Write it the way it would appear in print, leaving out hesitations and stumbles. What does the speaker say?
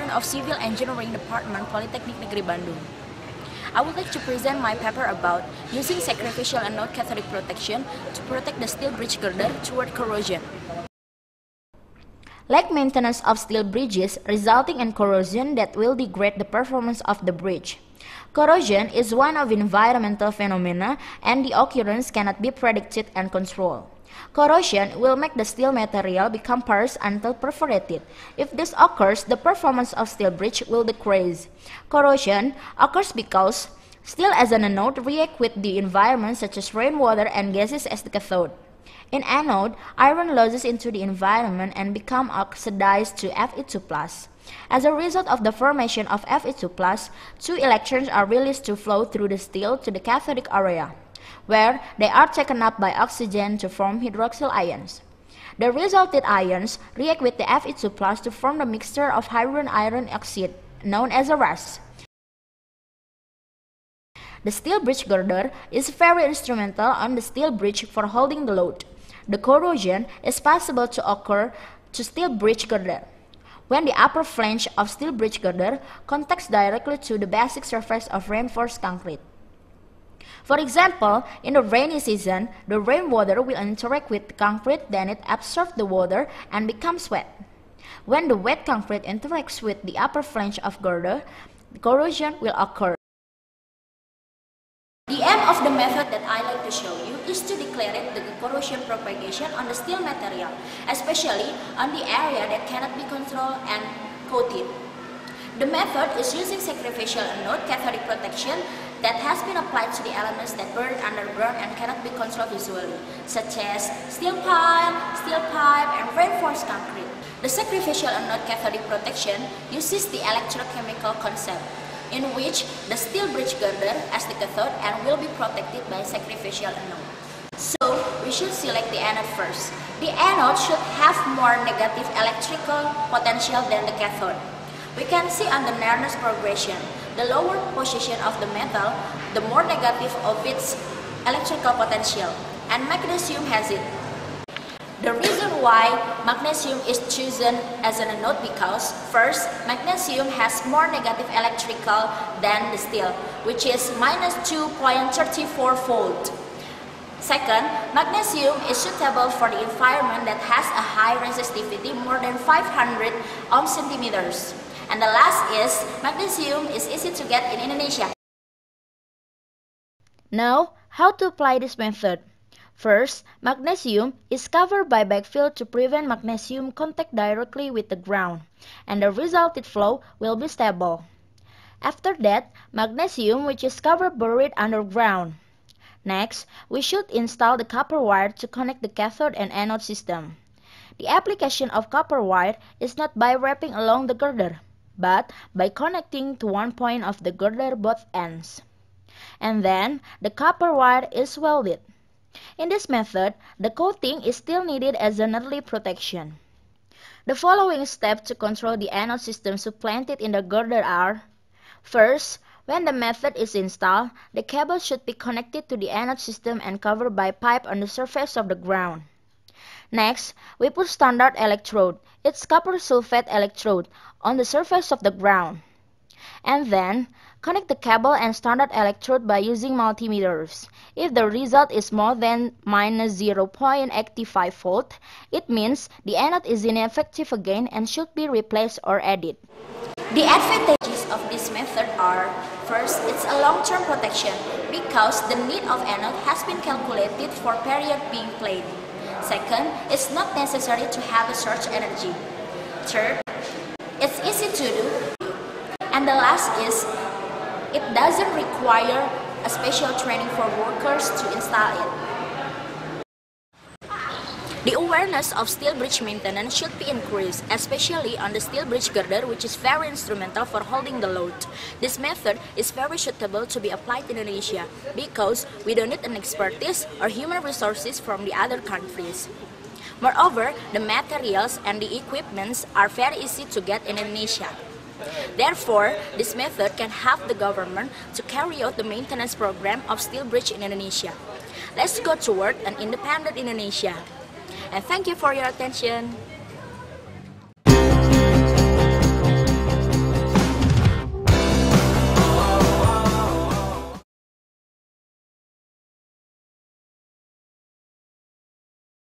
student of Civil Engineering Department, Politeknik Negeri Bandung. I would like to present my paper about using sacrificial anode cathodic protection to protect the steel bridge girder toward corrosion. Lack maintenance of steel bridges resulting in corrosion that will degrade the performance of the bridge. Corrosion is one of environmental phenomena and the occurrence cannot be predicted and controlled. Corrosion will make the steel material become porous until perforated. If this occurs, the performance of steel bridge will decrease. Corrosion occurs because steel as an anode react with the environment such as rainwater and gases as the cathode. In anode, iron loses into the environment and become oxidized to Fe2+. As a result of the formation of Fe2+, two electrons are released to flow through the steel to the cathodic area, where they are taken up by oxygen to form hydroxyl ions. The resulted ions react with the Fe2+ to form the mixture of hydrogen iron oxide, known as a rust. The steel bridge girder is very instrumental on the steel bridge for holding the load. The corrosion is possible to occur to steel bridge girder when the upper flange of steel bridge girder contacts directly to the basic surface of reinforced concrete. For example, in the rainy season, the rainwater will interact with the concrete, then it absorbs the water and becomes wet. When the wet concrete interacts with the upper flange of girder, the corrosion will occur. The aim of the method that I like to show you is to declare the corrosion propagation on the steel material, especially on the area that cannot be controlled and coated. The method is using sacrificial anode cathodic protection that has been applied to the elements that burn underground and cannot be controlled visually, such as steel pipe, and reinforced concrete. The sacrificial anode cathodic protection uses the electrochemical concept, in which the steel bridge girder as the cathode and will be protected by sacrificial anode. So, we should select the anode first. The anode should have more negative electrical potential than the cathode. We can see on the nearness progression, the lower position of the metal, the more negative of its electrical potential, and magnesium has it. The reason why magnesium is chosen as an anode because, first, magnesium has more negative electrical than the steel, which is minus 2.34 volt. Second, magnesium is suitable for the environment that has a high resistivity, more than 500 ohm centimeters. And the last is, magnesium is easy to get in Indonesia. Now, how to apply this method? First, magnesium is covered by backfill to prevent magnesium contact directly with the ground, and the resulted flow will be stable. After that, magnesium which is covered buried underground. Next, we should install the copper wire to connect the cathode and anode system. The application of copper wire is not by wrapping along the girder, but by connecting to one point of the girder both ends. And then, the copper wire is welded. In this method, the coating is still needed as an early protection. The following steps to control the anode system supplanted in the girder are: first, when the method is installed, the cable should be connected to the anode system and covered by pipe on the surface of the ground. Next, we put standard electrode, it's copper sulfate electrode, on the surface of the ground. And then, connect the cable and standard electrode by using multimeters. If the result is more than minus 0.85 volt, it means the anode is ineffective again and should be replaced or added. The advantages of this method are: first, it's a long-term protection because the need of anode has been calculated for period being played. Second, it's not necessary to have a surge energy. Third, it's easy to do. And the last is, it doesn't require a special training for workers to install it. The awareness of steel bridge maintenance should be increased, especially on the steel bridge girder, which is very instrumental for holding the load. This method is very suitable to be applied in Indonesia because we don't need an expertise or human resources from the other countries. Moreover, the materials and the equipments are very easy to get in Indonesia. Therefore, this method can help the government to carry out the maintenance program of steel bridge in Indonesia. Let's go toward an independent Indonesia. And thank you for your attention.